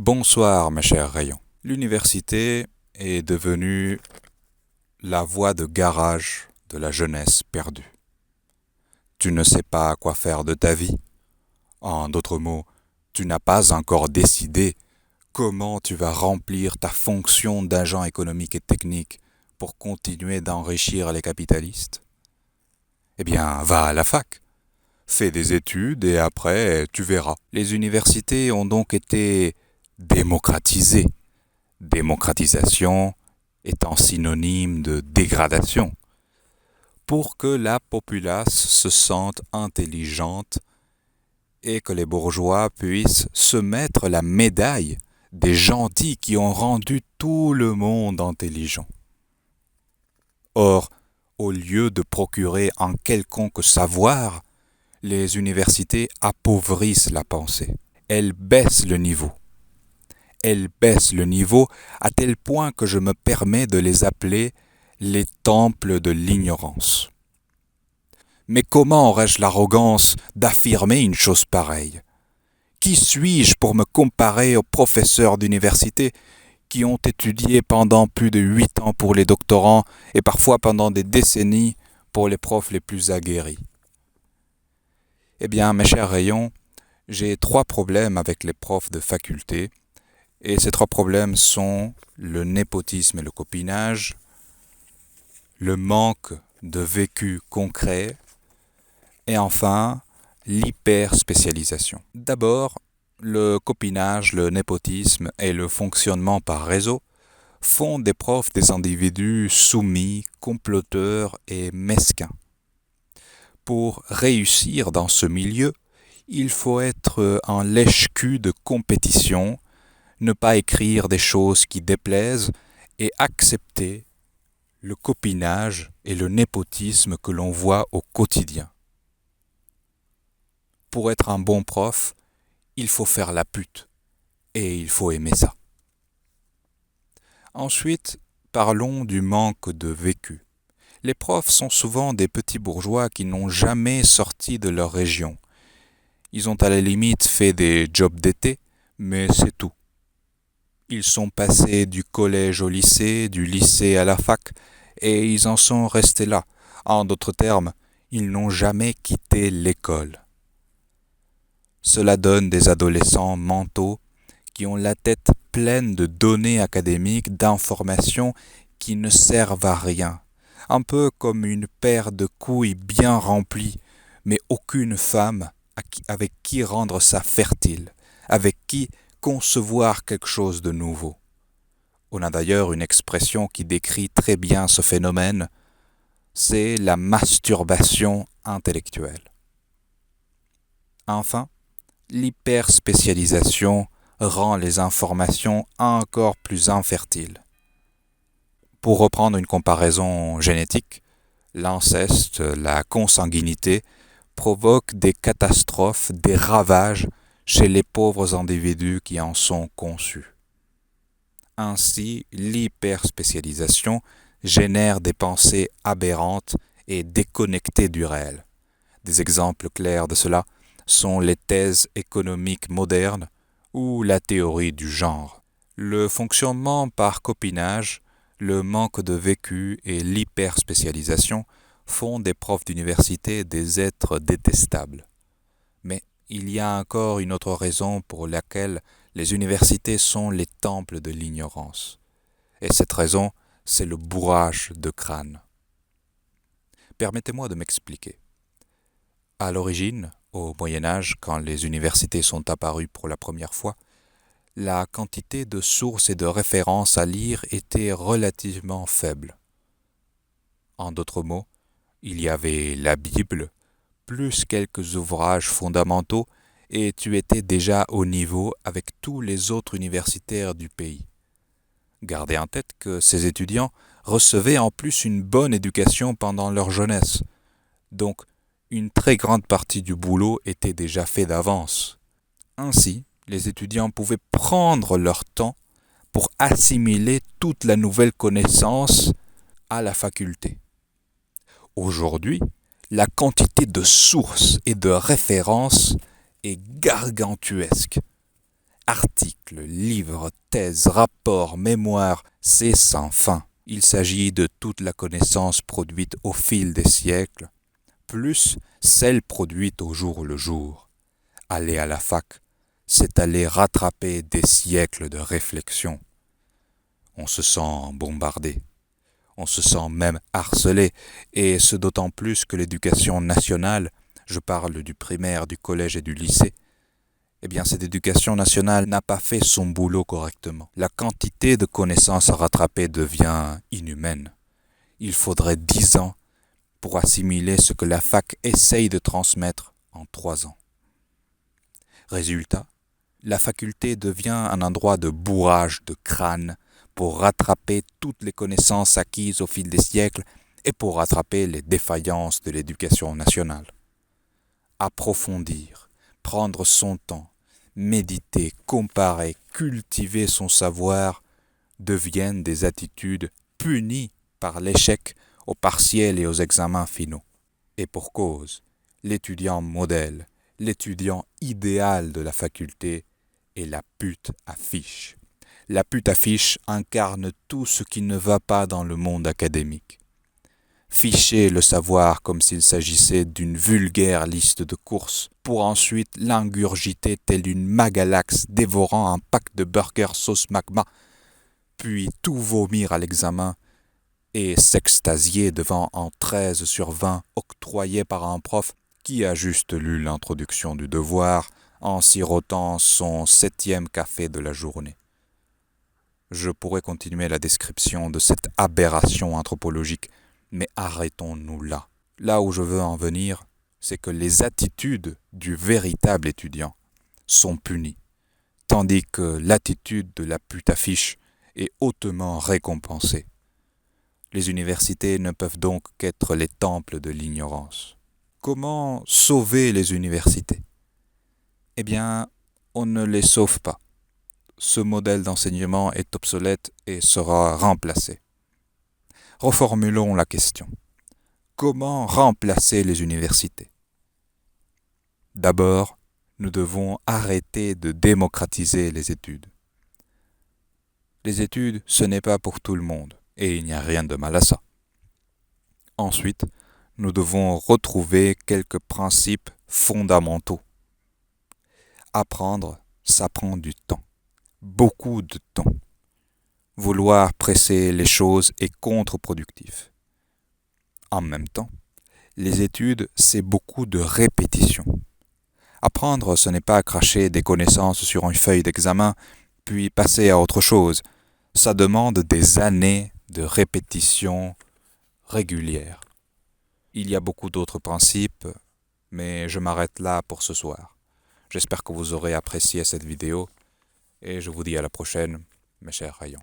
Bonsoir, mes chers rayons. L'université est devenue la voie de garage de la jeunesse perdue. Tu ne sais pas quoi faire de ta vie. En d'autres mots, tu n'as pas encore décidé comment tu vas remplir ta fonction d'agent économique et technique pour continuer d'enrichir les capitalistes. Eh bien, va à la fac. Fais des études et après, tu verras. Les universités ont donc été démocratisées. Démocratisation étant synonyme de dégradation, pour que la populace se sente intelligente et que les bourgeois puissent se mettre la médaille des gentils qui ont rendu tout le monde intelligent. Or, au lieu de procurer un quelconque savoir, les universités appauvrissent la pensée. Elles baissent le niveau. Elles baissent le niveau à tel point que je me permets de les appeler les temples de l'ignorance. Mais comment aurais-je l'arrogance d'affirmer une chose pareille? Qui suis-je pour me comparer aux professeurs d'université qui ont étudié pendant plus de 8 ans pour les doctorants et parfois pendant des décennies pour les profs les plus aguerris? Eh bien, mes chers rayons, j'ai 3 problèmes avec les profs de faculté. Et ces 3 problèmes sont le népotisme et le copinage, le manque de vécu concret et enfin l'hyperspécialisation. D'abord, le copinage, le népotisme et le fonctionnement par réseau font des profs des individus soumis, comploteurs et mesquins. Pour réussir dans ce milieu, il faut être un lèche-cul de compétition, ne pas écrire des choses qui déplaisent et accepter le copinage et le népotisme que l'on voit au quotidien. Pour être un bon prof, il faut faire la pute et il faut aimer ça. Ensuite, parlons du manque de vécu. Les profs sont souvent des petits bourgeois qui n'ont jamais sorti de leur région. Ils ont à la limite fait des jobs d'été, mais c'est tout. Ils sont passés du collège au lycée, du lycée à la fac, et ils en sont restés là. En d'autres termes, ils n'ont jamais quitté l'école. Cela donne des adolescents mentaux qui ont la tête pleine de données académiques, d'informations qui ne servent à rien. Un peu comme une paire de couilles bien remplies, mais aucune femme avec qui rendre ça fertile, avec qui concevoir quelque chose de nouveau. On a d'ailleurs une expression qui décrit très bien ce phénomène, c'est la masturbation intellectuelle. Enfin, l'hyperspécialisation rend les informations encore plus infertiles. Pour reprendre une comparaison génétique, l'inceste, la consanguinité provoquent des catastrophes, des ravages chez les pauvres individus qui en sont conçus. Ainsi, l'hyperspécialisation génère des pensées aberrantes et déconnectées du réel. Des exemples clairs de cela sont les thèses économiques modernes ou la théorie du genre. Le fonctionnement par copinage, le manque de vécu et l'hyperspécialisation font des profs d'université des êtres détestables. Mais il y a encore une autre raison pour laquelle les universités sont les temples de l'ignorance. Et cette raison, c'est le bourrage de crâne. Permettez-moi de m'expliquer. À l'origine, au Moyen-Âge, quand les universités sont apparues pour la première fois, la quantité de sources et de références à lire était relativement faible. En d'autres mots, il y avait la Bible, plus quelques ouvrages fondamentaux, et tu étais déjà au niveau avec tous les autres universitaires du pays. Gardez en tête que ces étudiants recevaient en plus une bonne éducation pendant leur jeunesse. Donc, une très grande partie du boulot était déjà fait d'avance. Ainsi, les étudiants pouvaient prendre leur temps pour assimiler toute la nouvelle connaissance à la faculté. Aujourd'hui, la quantité de sources et de références est gargantuesque. Articles, livres, thèses, rapports, mémoires, c'est sans fin. Il s'agit de toute la connaissance produite au fil des siècles, plus celle produite au jour le jour. Aller à la fac, c'est aller rattraper des siècles de réflexion. On se sent bombardé, on se sent même harcelé, et ce d'autant plus que l'éducation nationale, je parle du primaire, du collège et du lycée, eh bien cette éducation nationale n'a pas fait son boulot correctement. La quantité de connaissances à rattraper devient inhumaine. Il faudrait 10 ans pour assimiler ce que la fac essaye de transmettre en 3 ans. Résultat, la faculté devient un endroit de bourrage de crâne pour rattraper toutes les connaissances acquises au fil des siècles et pour rattraper les défaillances de l'éducation nationale. Approfondir, prendre son temps, méditer, comparer, cultiver son savoir deviennent des attitudes punies par l'échec aux partiels et aux examens finaux. Et pour cause, l'étudiant modèle, l'étudiant idéal de la faculté est la pute à fiche. La pute à fiche incarne tout ce qui ne va pas dans le monde académique. Ficher le savoir comme s'il s'agissait d'une vulgaire liste de courses, pour ensuite l'ingurgiter tel une magalaxe dévorant un pack de burgers sauce magma, puis tout vomir à l'examen et s'extasier devant un 13 sur 20 octroyé par un prof qui a juste lu l'introduction du devoir en sirotant son 7e café de la journée. Je pourrais continuer la description de cette aberration anthropologique, mais arrêtons-nous là. Là où je veux en venir, c'est que les attitudes du véritable étudiant sont punies, tandis que l'attitude de la pute à fiche est hautement récompensée. Les universités ne peuvent donc qu'être les temples de l'ignorance. Comment sauver les universités? Eh bien, on ne les sauve pas. Ce modèle d'enseignement est obsolète et sera remplacé. Reformulons la question. Comment remplacer les universités? D'abord, nous devons arrêter de démocratiser les études. Les études, ce n'est pas pour tout le monde, et il n'y a rien de mal à ça. Ensuite, nous devons retrouver quelques principes fondamentaux. Apprendre, ça prend du temps, beaucoup de temps. Vouloir presser les choses est contre-productif. En même temps, les études, c'est beaucoup de répétition. Apprendre, ce n'est pas cracher des connaissances sur une feuille d'examen, puis passer à autre chose. Ça demande des années de répétition régulière. Il y a beaucoup d'autres principes, mais je m'arrête là pour ce soir. J'espère que vous aurez apprécié cette vidéo, et je vous dis à la prochaine, mes chers rayons.